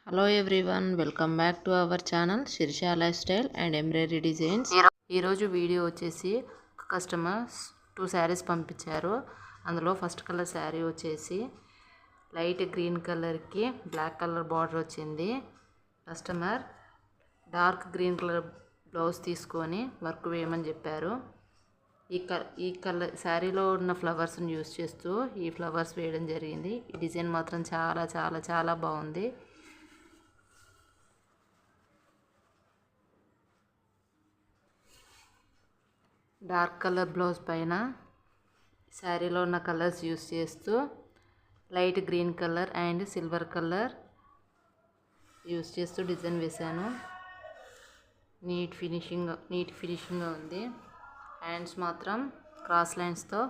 Hello everyone, welcome back to our channel Shirisha lifestyle and embroidery designs. ఈరోజు video వచ్చేసి customers 2 saris పంపించారు. అందులో first colour sari వచ్చేసి light green కలర్కి బ్లాక్ కలర్ బార్డర్ వచ్చింది. Customer dark green colour blouse తీసుకొని work వేయమని చెప్పారు. ఈ కలర్ శారీలో ఉన్న ఫ్లవర్స్ని యూస్ చేస్తూ ఈ ఫ్లవర్స్ వేయడం జరిగింది. ఈ డిజైన్ మాత్రం చాలా చాలా చాలా బాగుంది. డార్క్ కలర్ బ్లౌజ్ పైన శారీలో ఉన్న కలర్స్ యూస్ చేస్తూ light green colour and silver colour use చేస్తూ డిజైన్ వేశాను. నీట్ ఫినిషింగ్గా ఉంది. హ్యాండ్స్ మాత్రం క్రాస్ లైన్స్తో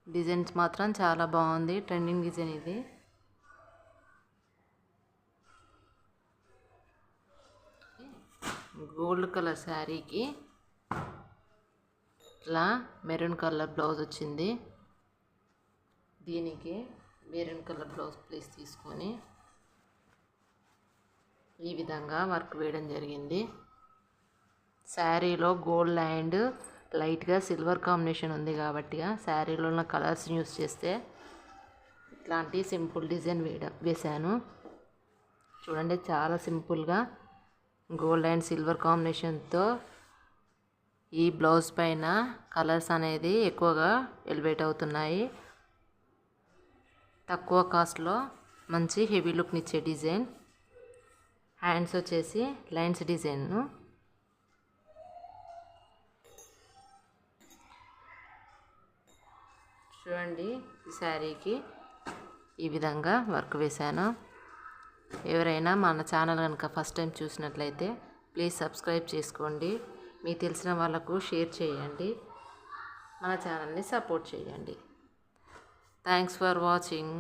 డిజైన్స్ మాత్రం చాలా బాగుంది. ట్రెండింగ్ డిజైన్ ఇది. గోల్డ్ కలర్ శారీకి ఇట్లా మెరూన్ కలర్ బ్లౌజ్ వచ్చింది. దీనికి మెరూన్ కలర్ బ్లౌజ్ ప్లీస్ తీసుకొని ఈ విధంగా వర్క్ వేయడం జరిగింది. శారీలో గోల్డ్ అండ్ లైట్గా సిల్వర్ కాంబినేషన్ ఉంది కాబట్టి శారీలో ఉన్న కలర్స్ని యూస్ చేస్తే ఇట్లాంటి సింపుల్ డిజైన్ వేశాను. చూడండి, చాలా సింపుల్గా గోల్డ్ అండ్ సిల్వర్ కాంబినేషన్తో ఈ బ్లౌజ్ పైన కలర్స్ అనేది ఎక్కువగా ఎలివేట్ అవుతున్నాయి. తక్కువ కాస్ట్లో మంచి హెవీ లుక్ని ఇచ్చే డిజైన్. హ్యాండ్స్ వచ్చేసి లైన్స్ డిజైన్. చూడండి, ఈ శారీకి ఈ విధంగా వర్క్ వేశాను. ఎవరైనా మన ఛానల్ కనుక ఫస్ట్ టైం చూసినట్లయితే ప్లీజ్ సబ్స్క్రైబ్ చేసుకోండి. మీకు తెలిసిన వాళ్ళకు షేర్ చేయండి. మన ఛానల్ని సపోర్ట్ చేయండి. Thanks for watching.